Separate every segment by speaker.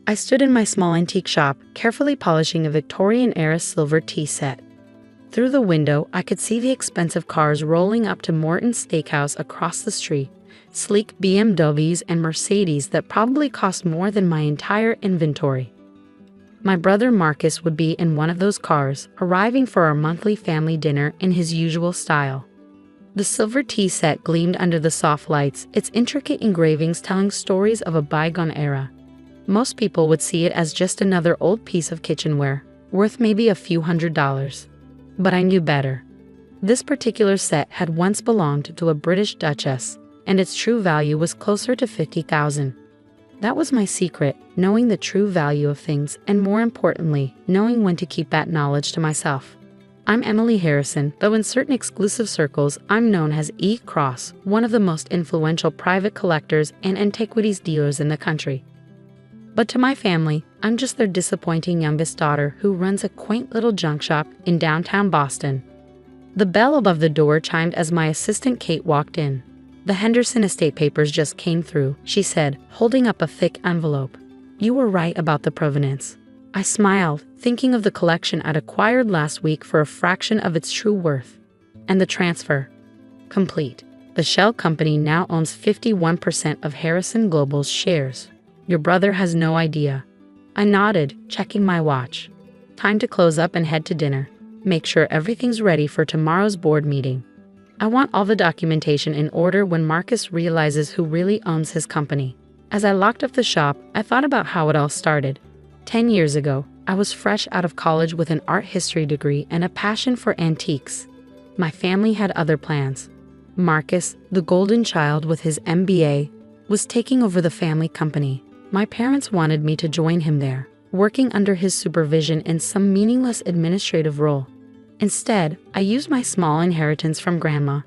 Speaker 1: I stood in my small antique shop, carefully polishing a Victorian-era silver tea set. Through the window, I could see the expensive cars rolling up to Morton's Steakhouse across the street, sleek BMWs and Mercedes that probably cost more than my entire inventory. My brother Marcus would be in one of those cars, arriving for our monthly family dinner in his usual style. The silver tea set gleamed under the soft lights, its intricate engravings telling stories of a bygone era. Most people would see it as just another old piece of kitchenware, worth maybe a few $100s. But I knew better. This particular set had once belonged to a British duchess, and its true value was closer to $50,000. That was my secret, knowing the true value of things, and more importantly, knowing when to keep that knowledge to myself. I'm Emily Harrison, though in certain exclusive circles, I'm known as E. Cross, one of the most influential private collectors and antiquities dealers in the country. But to my family, I'm just their disappointing youngest daughter who runs a quaint little junk shop in downtown Boston. The bell above the door chimed as my assistant Kate walked in. "The Henderson estate papers just came through," she said, holding up a thick envelope. "You were right about the provenance." I smiled, thinking of the collection I'd acquired last week for a fraction of its true worth. And the transfer. Complete. The shell company now owns 51% of Harrison Global's shares. Your brother has no idea. I nodded, checking my watch. Time to close up and head to dinner. Make sure everything's ready for tomorrow's board meeting. I want all the documentation in order when Marcus realizes who really owns his company. As I locked up the shop, I thought about how it all started. 10 years ago, I was fresh out of college with an art history degree and a passion for antiques. My family had other plans. Marcus, the golden child with his MBA, was taking over the family company. My parents wanted me to join him there, working under his supervision in some meaningless administrative role. Instead, I used my small inheritance from Grandma,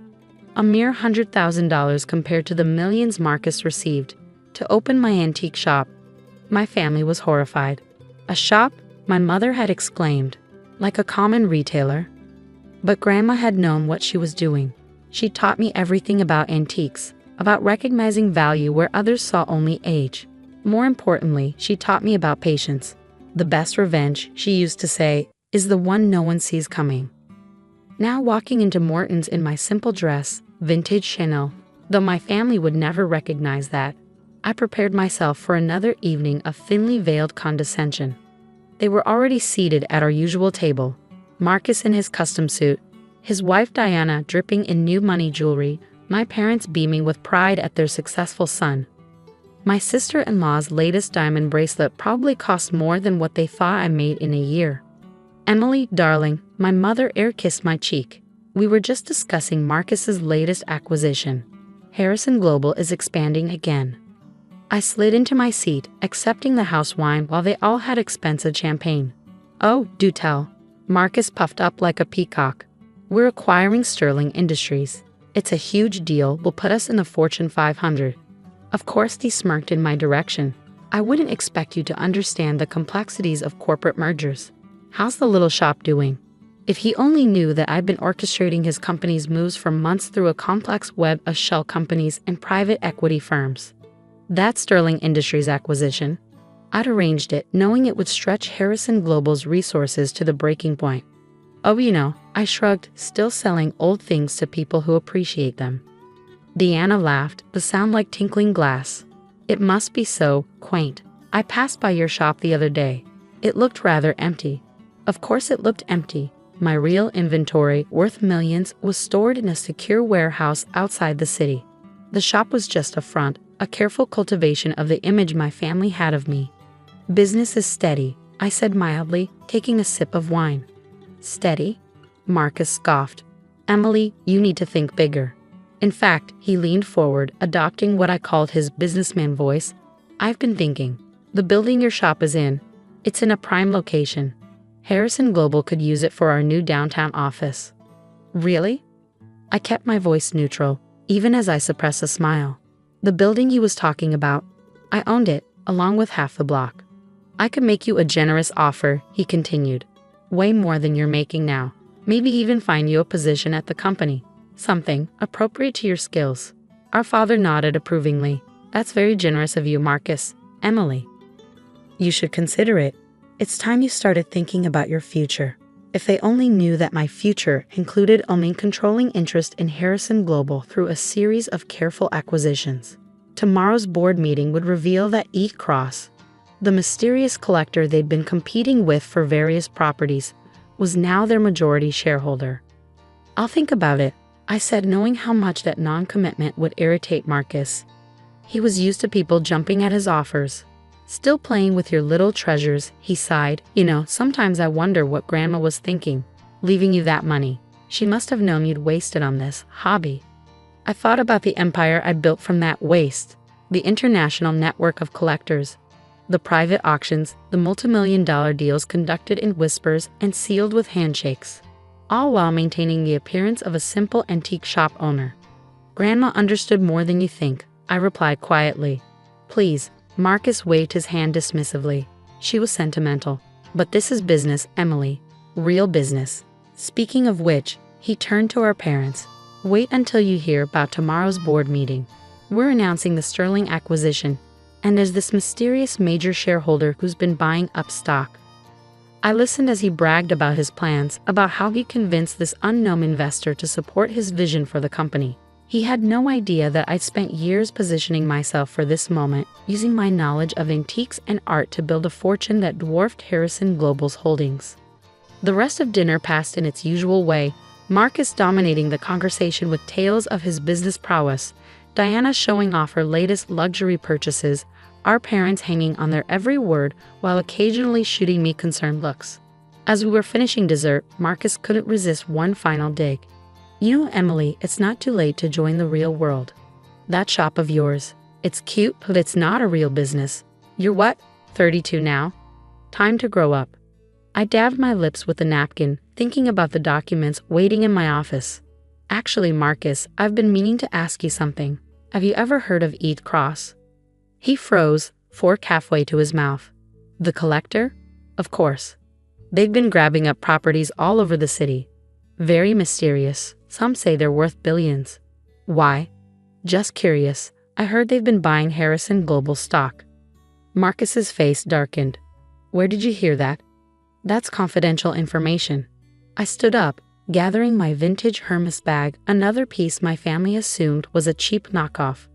Speaker 1: a mere $100,000 compared to the millions Marcus received, to open my antique shop. My family was horrified. "A shop?" my mother had exclaimed. "Like a common retailer?" But Grandma had known what she was doing. She taught me everything about antiques, about recognizing value where others saw only age. More importantly, she taught me about patience. The best revenge, she used to say, is the one no one sees coming. Now walking into Morton's in my simple dress, vintage Chanel, though my family would never recognize that, I prepared myself for another evening of thinly veiled condescension. They were already seated at our usual table, Marcus in his custom suit, his wife Diana dripping in new money jewelry, my parents beaming with pride at their successful son. My sister-in-law's latest diamond bracelet probably cost more than what they thought I made in a year. "Emily, darling," my mother air-kissed my cheek. "We were just discussing Marcus's latest acquisition. Harrison Global is expanding again." I slid into my seat, accepting the house wine while they all had expensive champagne. "Oh, do tell." Marcus puffed up like a peacock. "We're acquiring Sterling Industries. It's a huge deal, will put us in the Fortune 500. Of course, he smirked in my direction. "I wouldn't expect you to understand the complexities of corporate mergers. How's the little shop doing?" If he only knew that I'd been orchestrating his company's moves for months through a complex web of shell companies and private equity firms. That Sterling Industries acquisition, I'd arranged it, knowing it would stretch Harrison Global's resources to the breaking point. "Oh, you know," I shrugged, still selling old things to people who appreciate them. Deanna laughed, the sound like tinkling glass. "It must be so quaint. I passed by your shop the other day. It looked rather empty." Of course it looked empty. My real inventory, worth millions, was stored in a secure warehouse outside the city. The shop was just a front, a careful cultivation of the image my family had of me. "Business is steady," I said mildly, taking a sip of wine. "Steady?" Marcus scoffed. "Emily, you need to think bigger." In fact, he leaned forward, adopting what I called his businessman voice. "I've been thinking. The building your shop is in, it's in a prime location. Harrison Global could use it for our new downtown office." "Really?" I kept my voice neutral, even as I suppressed a smile. "The building he was talking about, I owned it, along with half the block. I could make you a generous offer," he continued. "Way more than you're making now. Maybe even find you a position at the company. Something appropriate to your skills." Our father nodded approvingly. "That's very generous of you, Marcus." "Emily, You should consider it. It's time you started thinking about your future. If they only knew that my future included owning controlling interest in Harrison Global through a series of careful acquisitions. Tomorrow's board meeting would reveal that E. Cross, the mysterious collector they'd been competing with for various properties, was now their majority shareholder. I'll think about it, I said, knowing how much that non-commitment would irritate Marcus. He was used to people jumping at his offers. Still playing with your little treasures, he sighed. You know, sometimes I wonder what Grandma was thinking, leaving you that money. She must have known you'd waste it on this hobby. I thought about the empire I built from that waste, the international network of collectors, the private auctions, the multi-million-dollar deals conducted in whispers and sealed with handshakes, all while maintaining the appearance of a simple antique shop owner. Grandma understood more than you think, I replied quietly. Please. Marcus waved his hand dismissively. She was sentimental. But this is business, Emily. Real business. Speaking of which, he turned to our parents. Wait until you hear about tomorrow's board meeting. We're announcing the Sterling acquisition, and there's this mysterious major shareholder who's been buying up stock. I listened as he bragged about his plans, about how he convinced this unknown investor to support his vision for the company. He had no idea that I'd spent years positioning myself for this moment, using my knowledge of antiques and art to build a fortune that dwarfed Harrison Global's holdings. The rest of dinner passed in its usual way, Marcus dominating the conversation with tales of his business prowess, Diana showing off her latest luxury purchases, our parents hanging on their every word while occasionally shooting me concerned looks. As we were finishing dessert, Marcus couldn't resist one final dig. You know, Emily, it's not too late to join the real world. That shop of yours. It's cute, but it's not a real business. You're what, 32 now? Time to grow up. I dabbed my lips with a napkin, thinking about the documents waiting in my office. Actually, Marcus, I've been meaning to ask you something. Have you ever heard of E. Cross? He froze, fork halfway to his mouth. The collector? Of course. They've been grabbing up properties all over the city. Very mysterious. Some say they're worth billions. Why? Just curious. I heard they've been buying Harrison Global stock. Marcus's face darkened. Where did you hear that? That's confidential information. I stood up, gathering my vintage Hermes bag, another piece my family assumed was a cheap knockoff.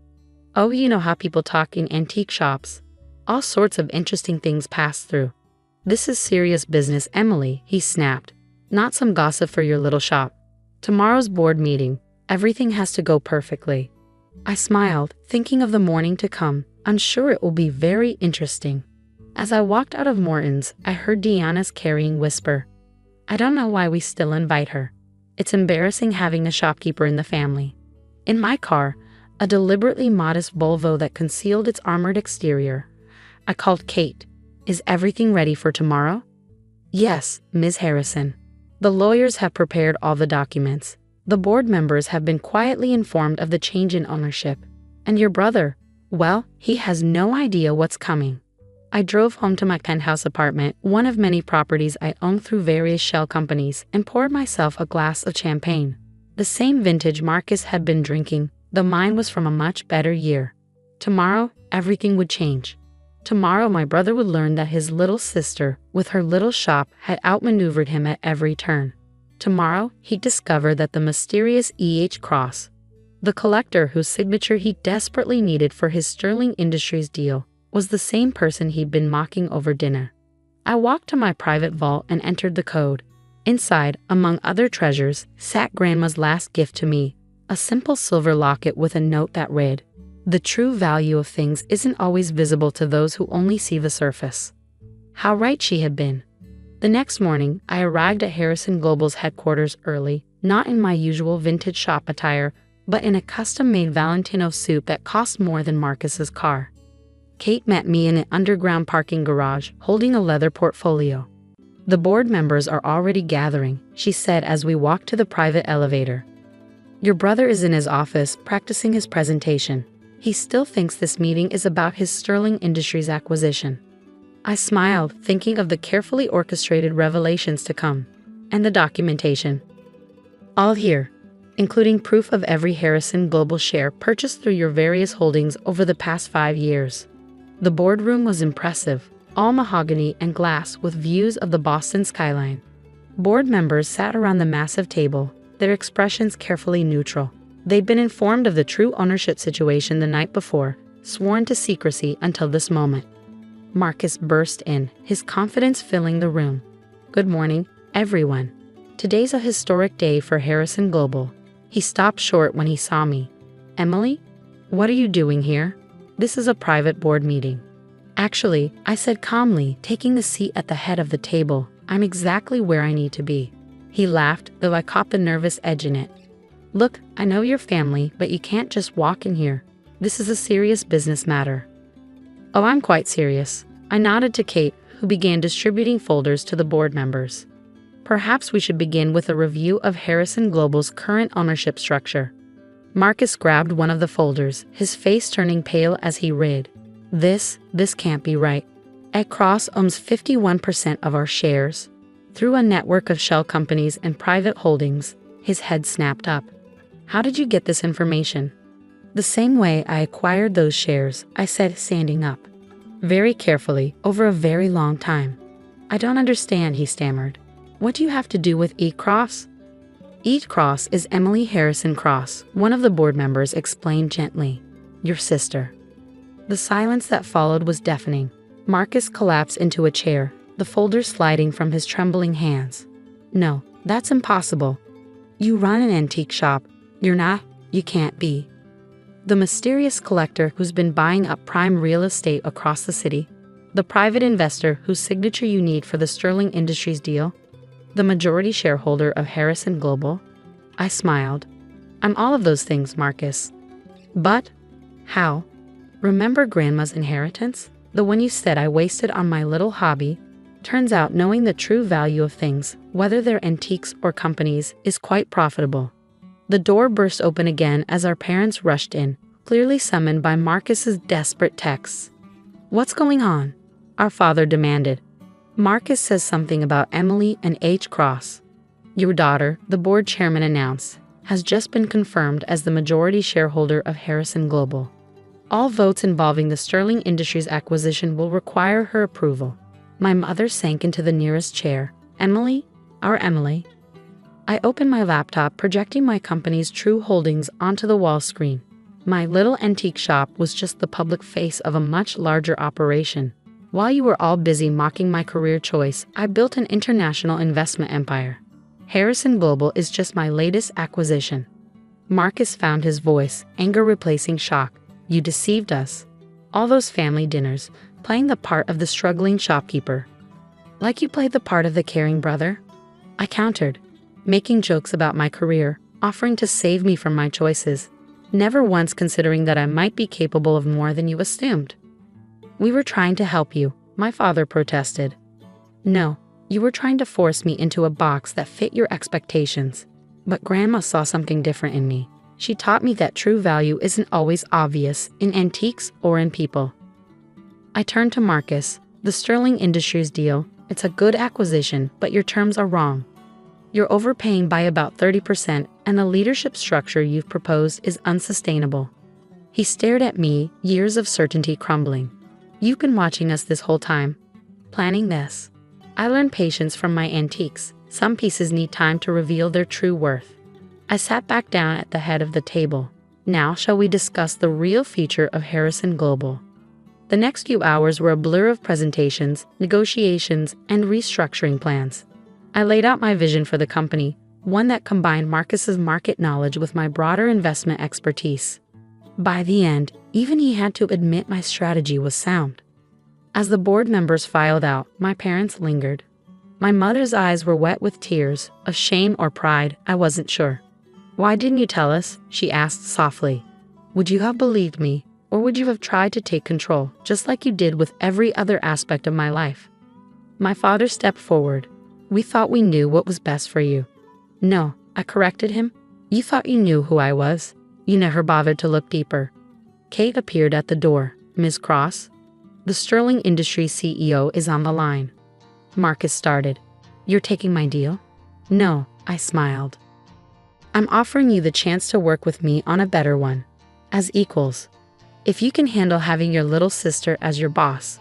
Speaker 1: Oh, you know how people talk in antique shops. All sorts of interesting things pass through. This is serious business, Emily, he snapped. Not some gossip for your little shop. Tomorrow's board meeting, everything has to go perfectly. I smiled, thinking of the morning to come. I'm sure it will be very interesting. As I walked out of Morton's, I heard Deanna's carrying whisper. I don't know why we still invite her. It's embarrassing having a shopkeeper in the family. In my car, a deliberately modest Volvo that concealed its armored exterior, I called Kate. Is everything ready for tomorrow? Yes, Ms. Harrison. The lawyers have prepared all the documents. The board members have been quietly informed of the change in ownership. And your brother, well, he has no idea what's coming. I drove home to my penthouse apartment, one of many properties I owned through various shell companies, and poured myself a glass of champagne. The same vintage Marcus had been drinking, though mine was from a much better year. Tomorrow, everything would change. Tomorrow my brother would learn that his little sister, with her little shop, had outmaneuvered him at every turn. Tomorrow, he'd discover that the mysterious E.H. Cross, the collector whose signature he desperately needed for his Sterling Industries deal, was the same person he'd been mocking over dinner. I walked to my private vault and entered the code. Inside, among other treasures, sat Grandma's last gift to me, a simple silver locket with a note that read, "The true value of things isn't always visible to those who only see the surface." How right she had been. The next morning, I arrived at Harrison Global's headquarters early, not in my usual vintage shop attire, but in a custom-made Valentino suit that cost more than Marcus's car. Kate met me in an underground parking garage, holding a leather portfolio. The board members are already gathering, she said as we walked to the private elevator. Your brother is in his office, practicing his presentation. He still thinks this meeting is about his Sterling Industries acquisition. I smiled, thinking of the carefully orchestrated revelations to come, and the documentation. All here, including proof of every Harrison Global share purchased through your various holdings over the past 5 years. The boardroom was impressive, all mahogany and glass with views of the Boston skyline. Board members sat around the massive table, their expressions carefully neutral. They'd been informed of the true ownership situation the night before, sworn to secrecy until this moment. Marcus burst in, his confidence filling the room. "Good morning, everyone. Today's a historic day for Harrison Global." He stopped short when he saw me. "Emily? What are you doing here? This is a private board meeting." "Actually," I said calmly, taking the seat at the head of the table, "I'm exactly where I need to be." He laughed, though I caught the nervous edge in it. "Look, I know your family, but you can't just walk in here. This is a serious business matter." "Oh, I'm quite serious." I nodded to Kate, who began distributing folders to the board members. "Perhaps we should begin with a review of Harrison Global's current ownership structure." Marcus grabbed one of the folders, his face turning pale as he read. This can't be right. Ed Cross owns 51% of our shares. Through a network of shell companies and private holdings, his head snapped up. "How did you get this information?" "The same way I acquired those shares," I said, standing up. "Very carefully, over a very long time." "I don't understand," he stammered. "What do you have to do with E. Cross?" "E. Cross is Emily Harrison Cross," one of the board members explained gently. "Your sister." The silence that followed was deafening. Marcus collapsed into a chair, the folder sliding from his trembling hands. "No, that's impossible. You run an antique shop. You're not, you can't be the mysterious collector who's been buying up prime real estate across the city, the private investor whose signature you need for the Sterling Industries deal, the majority shareholder of Harrison Global." I smiled. "I'm all of those things, Marcus." "But how? Remember Grandma's inheritance? The one you said I wasted on my little hobby? Turns out knowing the true value of things, whether they're antiques or companies, is quite profitable." The door burst open again as our parents rushed in, clearly summoned by Marcus's desperate texts. "What's going on?" our father demanded. "Marcus says something about Emily and H. Cross. Your daughter," the board chairman announced, "has just been confirmed as the majority shareholder of Harrison Global. All votes involving the Sterling Industries acquisition will require her approval." My mother sank into the nearest chair. "Emily? Our Emily?" I opened my laptop, projecting my company's true holdings onto the wall screen. My little antique shop was just the public face of a much larger operation. While you were all busy mocking my career choice, I built an international investment empire. Harrison Global is just my latest acquisition. Marcus found his voice, anger replacing shock. "You deceived us. All those family dinners, playing the part of the struggling shopkeeper. Like you played the part of the caring brother?" I countered, making jokes about my career, offering to save me from my choices, never once considering that I might be capable of more than you assumed. "We were trying to help you," my father protested. "No, you were trying to force me into a box that fit your expectations. But Grandma saw something different in me. She taught me that true value isn't always obvious in antiques or in people." I turned to Marcus. "The Sterling Industries deal, it's a good acquisition, but your terms are wrong. You're overpaying by about 30%, and the leadership structure you've proposed is unsustainable." He stared at me, years of certainty crumbling. "You've been watching us this whole time, planning this." I learned patience from my antiques. Some pieces need time to reveal their true worth. I sat back down at the head of the table. "Now shall we discuss the real future of Harrison Global?" The next few hours were a blur of presentations, negotiations, and restructuring plans. I laid out my vision for the company, one that combined Marcus's market knowledge with my broader investment expertise. By the end, even he had to admit my strategy was sound. As the board members filed out, my parents lingered. My mother's eyes were wet with tears, of shame or pride, I wasn't sure. "Why didn't you tell us?" she asked softly. "Would you have believed me, or would you have tried to take control, just like you did with every other aspect of my life?" My father stepped forward. "We thought we knew what was best for you." "No," I corrected him. "You thought you knew who I was. You never bothered to look deeper." Kate appeared at the door. "Ms. Cross? The Sterling Industries CEO is on the line." Marcus started. "You're taking my deal?" "No," I smiled. "I'm offering you the chance to work with me on a better one. As equals. If you can handle having your little sister as your boss."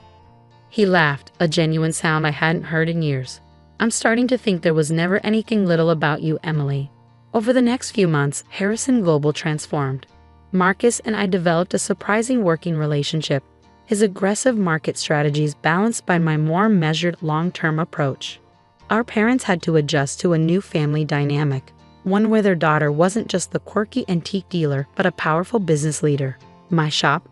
Speaker 1: He laughed, a genuine sound I hadn't heard in years. I'm starting to think there was never anything little about you, Emily. Over the next few months, Harrison Global transformed. Marcus and I developed a surprising working relationship, his aggressive market strategies balanced by my more measured long-term approach. Our parents had to adjust to a new family dynamic, one where their daughter wasn't just the quirky antique dealer but a powerful business leader. My shop?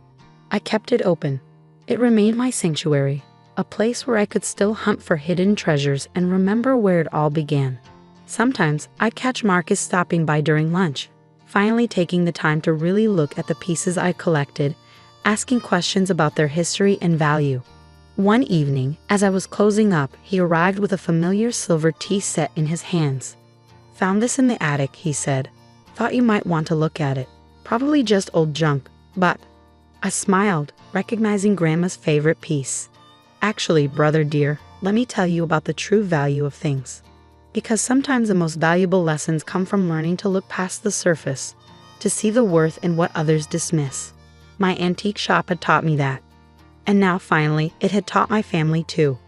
Speaker 1: I kept it open. It remained my sanctuary, a place where I could still hunt for hidden treasures and remember where it all began. Sometimes I'd catch Marcus stopping by during lunch, finally taking the time to really look at the pieces I collected, asking questions about their history and value. One evening, as I was closing up, he arrived with a familiar silver tea set in his hands. "Found this in the attic," he said. "Thought you might want to look at it. Probably just old junk, but..." I smiled, recognizing Grandma's favorite piece. "Actually, brother dear, let me tell you about the true value of things. Because sometimes the most valuable lessons come from learning to look past the surface, to see the worth in what others dismiss. My antique shop had taught me that. And now, finally, it had taught my family too."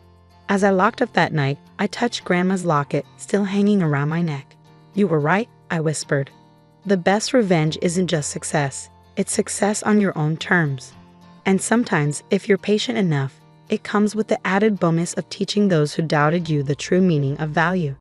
Speaker 1: As I locked up that night, I touched Grandma's locket, still hanging around my neck. "You were right," I whispered. "The best revenge isn't just success. It's success on your own terms. And sometimes, if you're patient enough, it comes with the added bonus of teaching those who doubted you the true meaning of value."